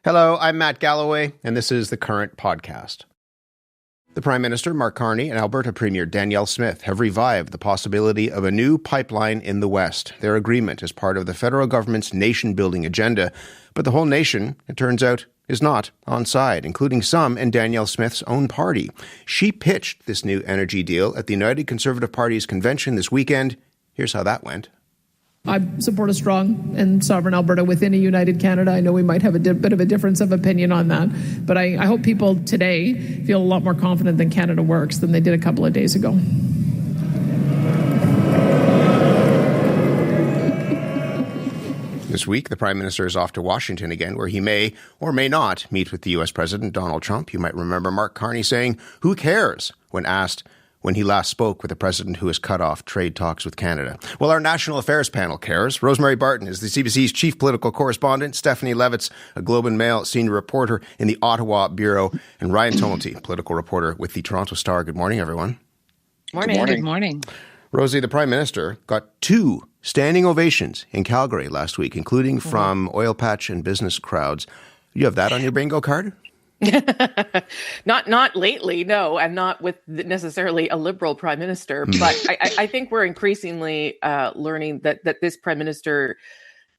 Hello, I'm Matt Galloway, and this is the Current Podcast. The Prime Minister, Mark Carney, and Alberta Premier Danielle Smith have revived the possibility of a new pipeline in the West. Their agreement is part of the federal government's nation-building agenda, but the whole nation, it turns out, is not on side, including some in Danielle Smith's own party. She pitched this new energy deal at the United Conservative Party's convention this weekend. Here's how that went. I support a strong and sovereign Alberta within a united Canada. I know we might have a bit of a difference of opinion on that, but I hope people today feel a lot more confident that Canada works than they did a couple of days ago. This week, the Prime Minister is off to Washington again, where he may or may not meet with the U.S. President Donald Trump. You might remember Mark Carney saying, "Who cares?" when asked when he last spoke with a president who has cut off trade talks with Canada. Well, our National Affairs panel cares. Rosemary Barton is the CBC's chief political correspondent, Stephanie Levitz, a Globe and Mail senior reporter in the Ottawa Bureau, and Ryan Tumilty, political reporter with the Toronto Star. Good morning, everyone. Morning. Good morning. Rosie, the Prime Minister got 2 standing ovations in Calgary last week, including from oil patch and business crowds. You have that on your bingo card? Not lately, no, and not with necessarily a Liberal Prime Minister. But I think we're increasingly learning that this Prime Minister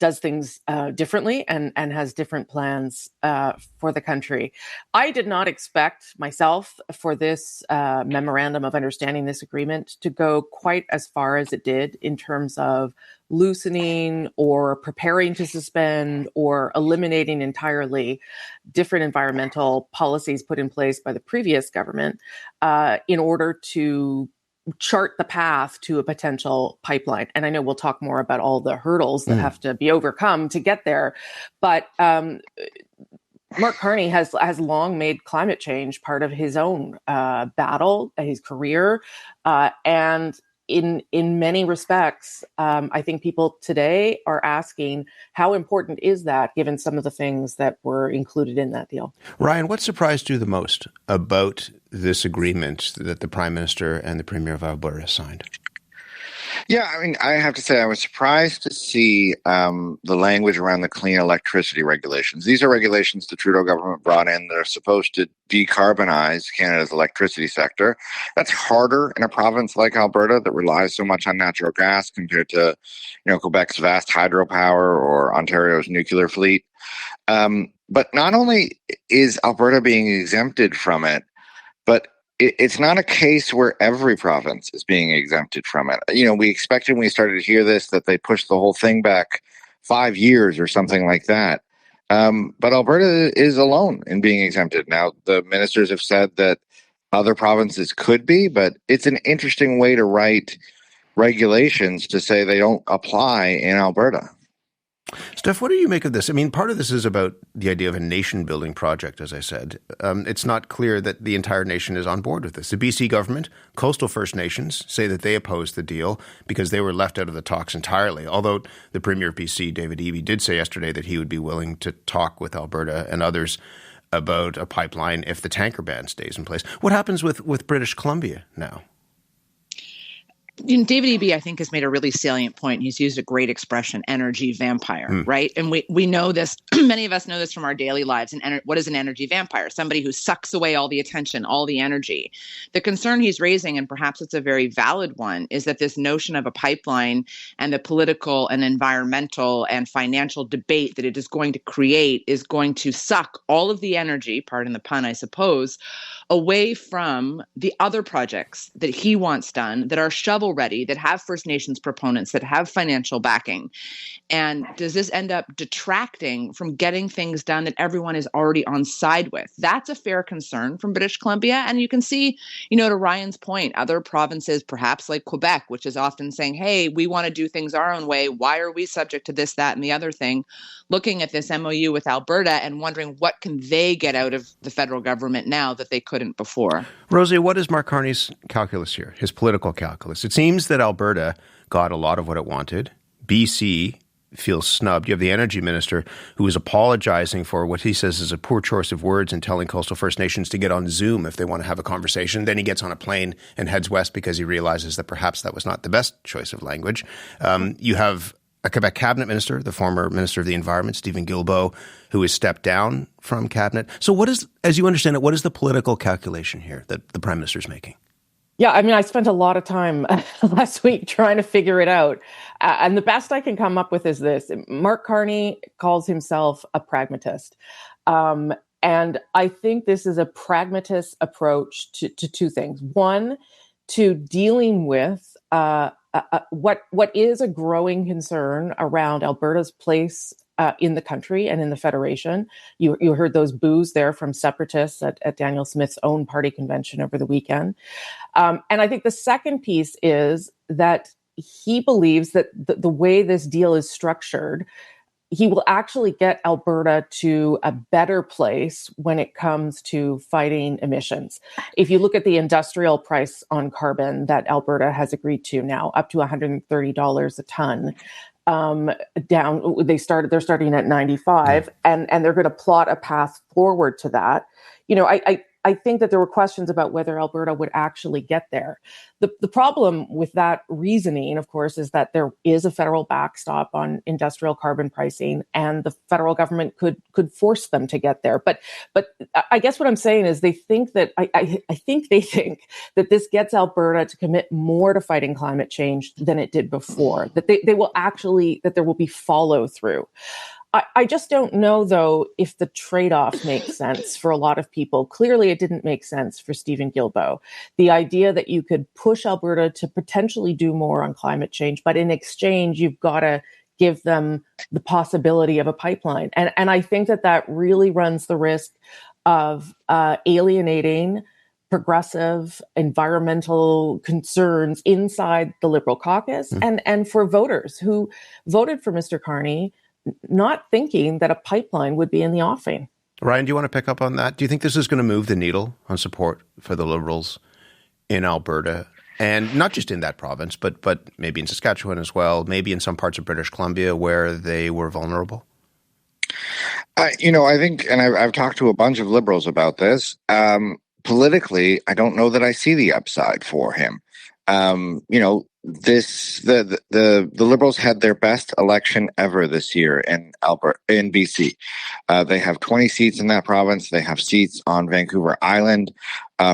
does things differently and has different plans for the country. I did not expect myself for this memorandum of understanding, this agreement, to go quite as far as it did in terms of loosening or preparing to suspend or eliminating entirely different environmental policies put in place by the previous government in order to chart the path to a potential pipeline. And I know we'll talk more about all the hurdles that have to be overcome to get there. But Mark Carney has long made climate change part of his own battle, his career, and in many respects, I think people today are asking, how important is that, given some of the things that were included in that deal? Ryan, what surprised you the most about this agreement that the Prime Minister and the Premier of Alberta signed? Yeah, I mean, I have to say I was surprised to see the language around the clean electricity regulations. These are regulations the Trudeau government brought in that are supposed to decarbonize Canada's electricity sector. That's harder in a province like Alberta that relies so much on natural gas compared to, Quebec's vast hydropower or Ontario's nuclear fleet. But not only is Alberta being exempted from it, but it's not a case where every province is being exempted from it. We expected when we started to hear this that they pushed the whole thing back 5 years or something like that. But Alberta is alone in being exempted. Now, the ministers have said that other provinces could be, but it's an interesting way to write regulations to say they don't apply in Alberta. Steph, what do you make of this? I mean, part of this is about the idea of a nation-building project, as I said. It's not clear that the entire nation is on board with this. The BC government, coastal First Nations, say that they opposed the deal because they were left out of the talks entirely, although the Premier of BC, David Eby, did say yesterday that he would be willing to talk with Alberta and others about a pipeline if the tanker ban stays in place. What happens with British Columbia now? David Eby, I think, has made a really salient point. He's used a great expression, energy vampire, right? And we know this, many of us know this from our daily lives. And what is an energy vampire? Somebody who sucks away all the attention, all the energy. The concern he's raising, and perhaps it's a very valid one, is that this notion of a pipeline and the political and environmental and financial debate that it is going to create is going to suck all of the energy, pardon the pun, I suppose, away from the other projects that he wants done that are shovel ready, that have First Nations proponents, that have financial backing. And does this end up detracting from getting things done that everyone is already on side with? That's a fair concern from British Columbia. And you can see, to Ryan's point, other provinces, perhaps like Quebec, which is often saying, hey, we want to do things our own way. Why are we subject to this, that, and the other thing? Looking at this MOU with Alberta and wondering what can they get out of the federal government now that they couldn't before. Rosie, what is Mark Carney's calculus here, his political calculus? It seems that Alberta got a lot of what it wanted. BC feels snubbed. You have the energy minister who is apologizing for what he says is a poor choice of words and telling coastal First Nations to get on Zoom if they want to have a conversation. Then he gets on a plane and heads west because he realizes that perhaps that was not the best choice of language. You have a Quebec cabinet minister, the former Minister of the Environment, Stephen Guilbeault, who has stepped down from cabinet. So what is, as you understand it, what is the political calculation here that the Prime Minister is making? Yeah, I mean, I spent a lot of time last week trying to figure it out. And the best I can come up with is this. Mark Carney calls himself a pragmatist. And I think this is a pragmatist approach to two things. One, to dealing with what is a growing concern around Alberta's place in the country and in the Federation. You heard those boos there from separatists at Daniel Smith's own party convention over the weekend. And I think the second piece is that he believes that the way this deal is structured, he will actually get Alberta to a better place when it comes to fighting emissions. If you look at the industrial price on carbon that Alberta has agreed to now, up to $130 a ton, they're starting at 95, and they're going to plot a path forward to that. You know, I think that there were questions about whether Alberta would actually get there. The problem with that reasoning, of course, is that there is a federal backstop on industrial carbon pricing, and the federal government could force them to get there. But I guess what I'm saying is they think that I think they think that this gets Alberta to commit more to fighting climate change than it did before. That they will actually, that there will be follow through. I just don't know, though, if the trade-off makes sense for a lot of people. Clearly, it didn't make sense for Stephen Guilbeault. The idea that you could push Alberta to potentially do more on climate change, but in exchange, you've got to give them the possibility of a pipeline. And I think that really runs the risk of alienating progressive environmental concerns inside the Liberal caucus and for voters who voted for Mr. Carney, not thinking that a pipeline would be in the offing. Ryan, do you want to pick up on that? Do you think this is going to move the needle on support for the Liberals in Alberta? And not just in that province, but maybe in Saskatchewan as well, maybe in some parts of British Columbia where they were vulnerable? I think, and I've talked to a bunch of Liberals about this, politically, I don't know that I see the upside for him. The Liberals had their best election ever this year in BC. They have 20 seats in that province. They have seats on Vancouver Island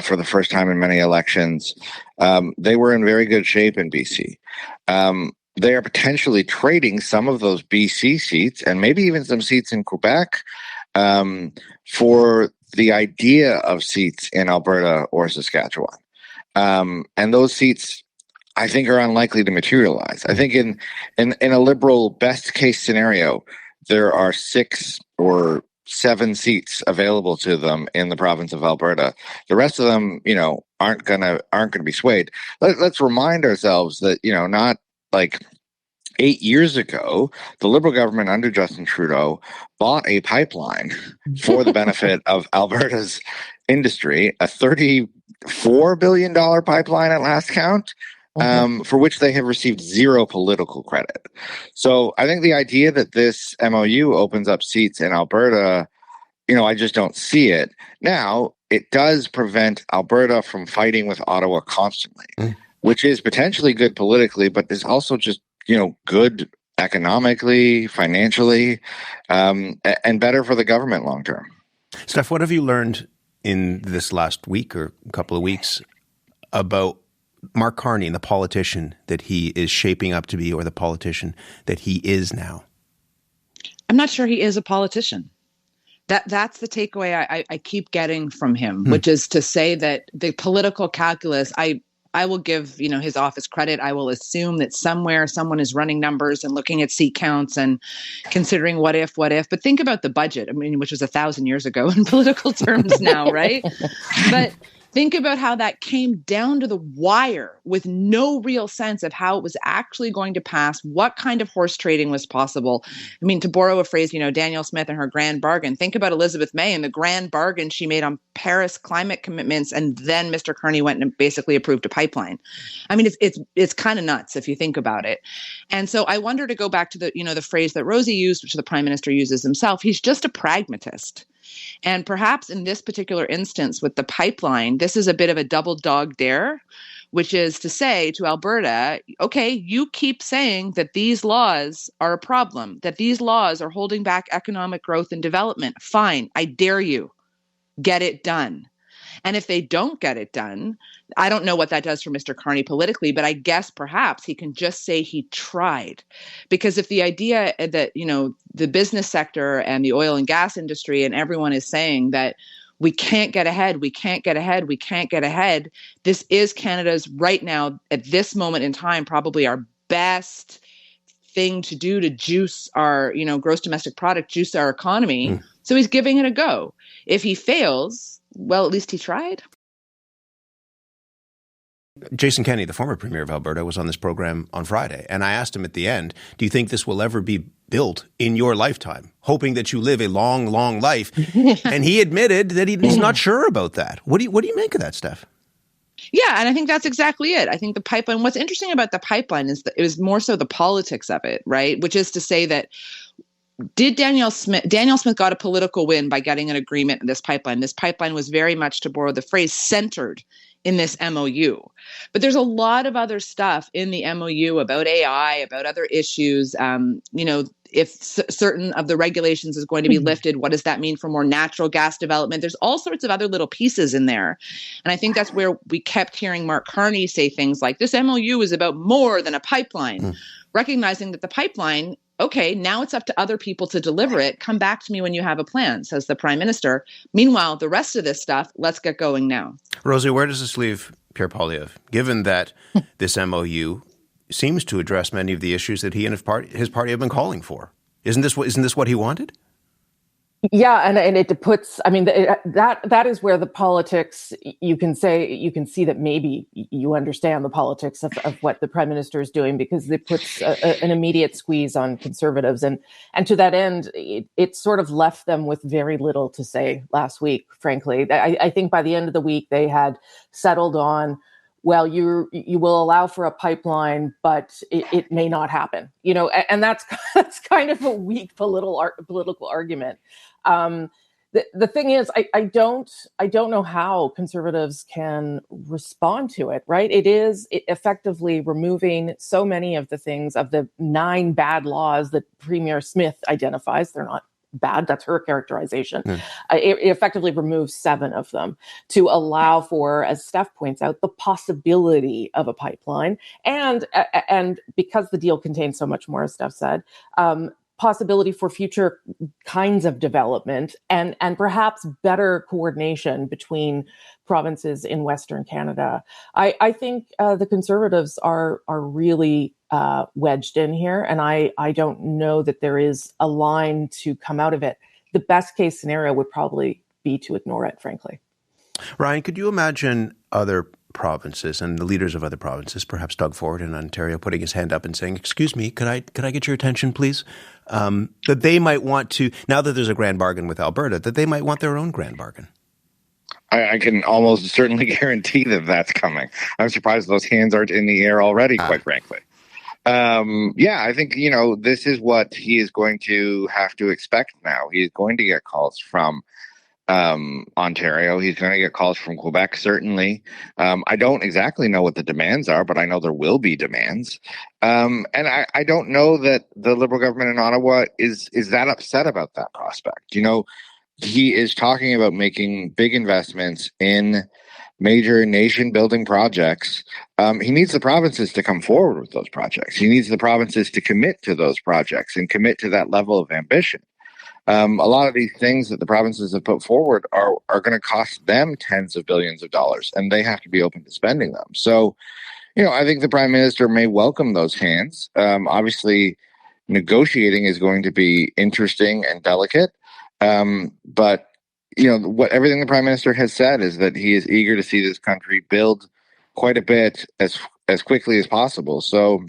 for the first time in many elections. They were in very good shape in BC. They are potentially trading some of those BC seats and maybe even some seats in Quebec for the idea of seats in Alberta or Saskatchewan. And those seats, I think, are unlikely to materialize. I think in a Liberal best case scenario, there are 6 or 7 seats available to them in the province of Alberta. The rest of them, aren't gonna be swayed. Let's remind ourselves that, not like 8 years ago, the Liberal government under Justin Trudeau bought a pipeline for the benefit of Alberta's industry, a $34 billion pipeline at last count. For which they have received zero political credit. So I think the idea that this MOU opens up seats in Alberta, I just don't see it. Now, it does prevent Alberta from fighting with Ottawa constantly, which is potentially good politically, but is also just, good economically, financially, and better for the government long term. Steph, what have you learned in this last week or couple of weeks about Mark Carney, the politician that he is shaping up to be, or the politician that he is now? I'm not sure he is a politician. That's the takeaway I keep getting from him, which is to say that the political calculus, I will give his office credit. I will assume that somewhere someone is running numbers and looking at seat counts and considering what if. But think about the budget, which was 1,000 years ago in political terms now, right? But think about how that came down to the wire with no real sense of how it was actually going to pass, what kind of horse trading was possible. To borrow a phrase, Daniel Smith and her grand bargain. Think about Elizabeth May and the grand bargain she made on Paris climate commitments, and then Mr. Carney went and basically approved a pipeline. It's kind of nuts if you think about it. And so I wonder, to go back to the phrase that Rosie used, which the Prime Minister uses himself, he's just a pragmatist. And perhaps in this particular instance with the pipeline, this is a bit of a double dog dare, which is to say to Alberta, okay, you keep saying that these laws are a problem, that these laws are holding back economic growth and development. Fine, I dare you. Get it done. And if they don't get it done, I don't know what that does for Mr. Carney politically, but I guess perhaps he can just say he tried. Because if the idea that, the business sector and the oil and gas industry and everyone is saying that we can't get ahead, we can't get ahead, we can't get ahead, this is Canada's right now, at this moment in time, probably our best thing to do to juice our, gross domestic product, juice our economy. So he's giving it a go. If he fails, well, at least he tried. Jason Kenney, the former Premier of Alberta, was on this program on Friday, and I asked him at the end, do you think this will ever be built in your lifetime, hoping that you live a long, long life? And he admitted that he's not sure about that. What do you make of that, Steph? Yeah, and I think that's exactly it. I think the pipeline, what's interesting about the pipeline is that it was more so the politics of it, right? Which is to say that Danielle Smith got a political win by getting an agreement in this pipeline. This pipeline was very much, to borrow the phrase, centered in this MOU. But there's a lot of other stuff in the MOU about AI, about other issues. If certain of the regulations is going to be lifted, what does that mean for more natural gas development? There's all sorts of other little pieces in there. And I think that's where we kept hearing Mark Carney say things like, this MOU is about more than a pipeline, recognizing that the pipeline, okay, now it's up to other people to deliver it. Come back to me when you have a plan, says the Prime Minister. Meanwhile, the rest of this stuff, let's get going now. Rosie, where does this leave Pierre Poilievre, given that this MOU seems to address many of the issues that he and his party have been calling for? Isn't this what he wanted? Yeah, and it puts, that is where the politics, you can see that maybe you understand the politics of what the Prime Minister is doing, because it puts an immediate squeeze on Conservatives. And to that end, it sort of left them with very little to say last week, frankly. I think by the end of the week, they had settled on, well, you will allow for a pipeline, but it may not happen. And that's kind of a weak political argument. The thing is, I don't know how Conservatives can respond to it, right? It effectively removing so many of the things, of the 9 bad laws that Premier Smith identifies. They're not bad. That's her characterization. It effectively removes 7 of them to allow for, as Steph points out, the possibility of a pipeline. And because the deal contains so much more, as Steph said, possibility for future kinds of development and perhaps better coordination between provinces in Western Canada. I think the Conservatives are really wedged in here, and I don't know that there is a line to come out of it. The best case scenario would probably be to ignore it, frankly. Ryan, could you imagine other provinces and the leaders of other provinces, perhaps Doug Ford in Ontario, putting his hand up and saying, "Excuse me, could I get your attention, please?" That they might want to, now that there's a grand bargain with Alberta, that they might want their own grand bargain. I can almost certainly guarantee that that's coming. I'm surprised those hands aren't in the air already, quite frankly. I think, this is what he is going to have to expect now. He is going to get calls from Ontario. He's going to get calls from Quebec, certainly. I don't exactly know what the demands are, but I know there will be demands. And I don't know that the Liberal government in Ottawa is that upset about that prospect. He is talking about making big investments in major nation-building projects. He needs the provinces to come forward with those projects. He needs the provinces to commit to those projects and commit to that level of ambition. A lot of these things that the provinces have put forward are going to cost them tens of billions of dollars, and they have to be open to spending them. So, I think the Prime Minister may welcome those hands. Obviously, negotiating is going to be interesting and delicate. But everything the Prime Minister has said is that he is eager to see this country build quite a bit as quickly as possible. So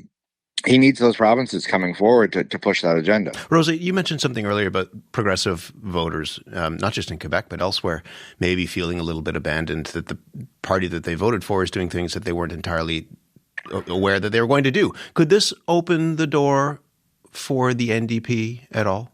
he needs those provinces coming forward to push that agenda. Rosie, you mentioned something earlier about progressive voters, not just in Quebec, but elsewhere, maybe feeling a little bit abandoned, that the party that they voted for is doing things that they weren't entirely aware that they were going to do. Could this open the door for the NDP at all?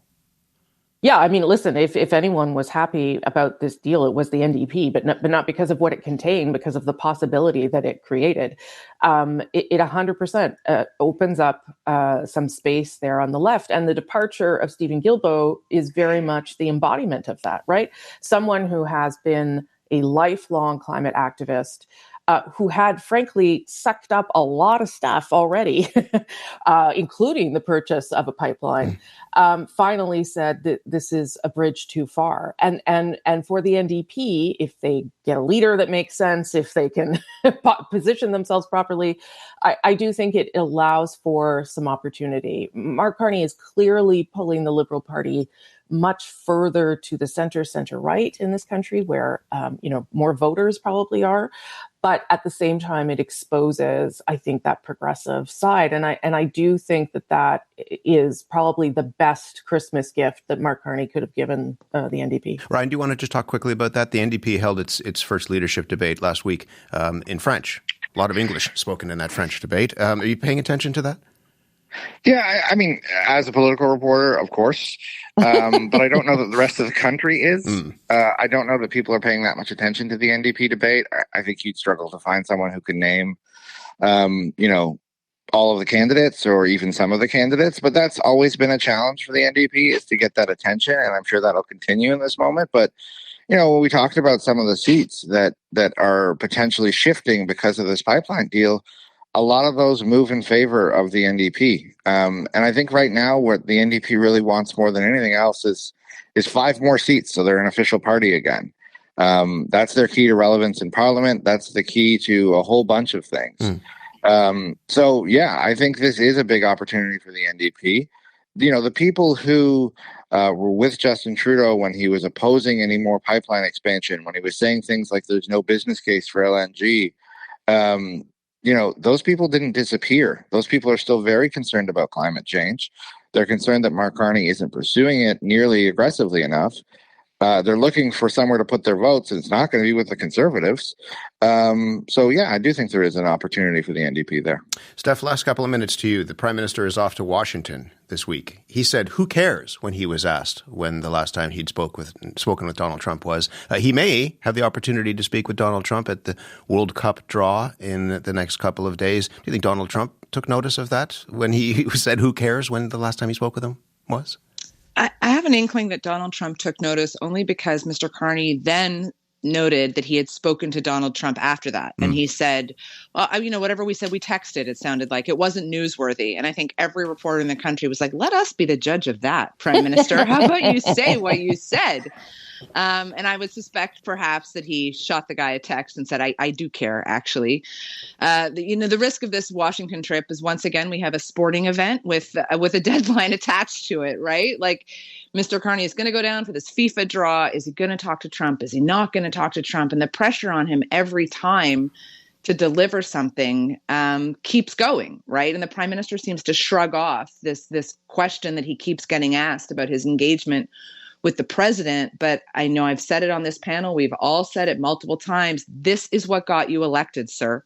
Yeah, I mean, listen, if anyone was happy about this deal, it was the NDP, but not because of what it contained, because of the possibility that it created. It 100% opens up some space there on the left. And the departure of Stephen Guilbeault is very much the embodiment of that, right? Someone who has been a lifelong climate activist, who had, frankly, sucked up a lot of stuff already, including the purchase of a pipeline, finally said that this is a bridge too far. And for the NDP, if they get a leader that makes sense, if they can position themselves properly, I do think it allows for some opportunity. Mark Carney is clearly pulling the Liberal Party much further to the center right in this country, where more voters probably are. But at the same time, it exposes, I think, that progressive side. And I do think that is probably the best Christmas gift that Mark Carney could have given the NDP. Ryan, do you want to just talk quickly about that? The NDP held its first leadership debate last week in French. A lot of English spoken in that French debate. Are you paying attention to that? Yeah, I mean, as a political reporter, of course, but I don't know that the rest of the country is. I don't know that people are paying that much attention to the NDP debate. I think you'd struggle to find someone who can name, all of the candidates or even some of the candidates. But that's always been a challenge for the NDP, is to get that attention, and I'm sure that'll continue in this moment. But when we talked about some of the seats that are potentially shifting because of this pipeline deal, a lot of those move in favor of the NDP. And I think right now what the NDP really wants more than anything else is 5 more seats, so they're an official party again. That's their key to relevance in Parliament. That's the key to a whole bunch of things. So, yeah, I think this is a big opportunity for the NDP. The people who were with Justin Trudeau when he was opposing any more pipeline expansion, when he was saying things like there's no business case for LNG, those people didn't disappear. Those people are still very concerned about climate change. They're concerned that Mark Carney isn't pursuing it nearly aggressively enough. They're looking for somewhere to put their votes, and it's not going to be with the Conservatives. So, yeah, I do think there is an opportunity for the NDP there. Steph, last couple of minutes to you. The Prime Minister is off to Washington this week. He said, who cares, when he was asked when the last time he'd spoken with Donald Trump was. He may have the opportunity to speak with Donald Trump at the World Cup draw in the next couple of days. Do you think Donald Trump took notice of that when he said, who cares, when the last time he spoke with him was? I have an inkling that Donald Trump took notice only because Mr. Carney then noted that he had spoken to Donald Trump after that. And he said, well, whatever we said, we texted, it sounded like. It wasn't newsworthy. And I think every reporter in the country was like, let us be the judge of that, Prime Minister. How about you say what you said? And I would suspect perhaps that he shot the guy a text and said, I do care, actually. The risk of this Washington trip is, once again, we have a sporting event with a deadline attached to it, right? Like, Mr. Carney is going to go down for this FIFA draw. Is he going to talk to Trump? Is he not going to talk to Trump? And the pressure on him every time to deliver something keeps going, right? And the Prime Minister seems to shrug off this question that he keeps getting asked about his engagement with the president. But I know I've said it on this panel. We've all said it multiple times. This is what got you elected, sir.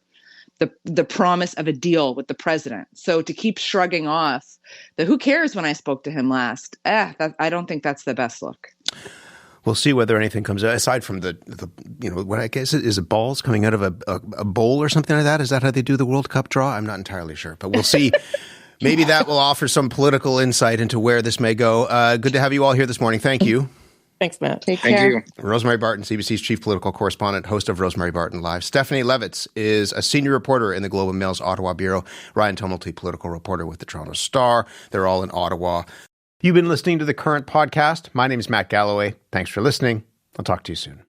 The promise of a deal with the president. So to keep shrugging off the who cares when I spoke to him last, I don't think that's the best look. We'll see whether anything comes out, aside from the what I guess is it balls coming out of a bowl or something like that? Is that how they do the World Cup draw? I'm not entirely sure, but we'll see. Maybe that will offer some political insight into where this may go. Good to have you all here this morning. Thank you. Thanks, Matt. Thank you. Rosemary Barton, CBC's chief political correspondent, host of Rosemary Barton Live. Stephanie Levitz is a senior reporter in the Globe and Mail's Ottawa bureau. Ryan Tumilty, political reporter with the Toronto Star. They're all in Ottawa. You've been listening to The Current Podcast. My name is Matt Galloway. Thanks for listening. I'll talk to you soon.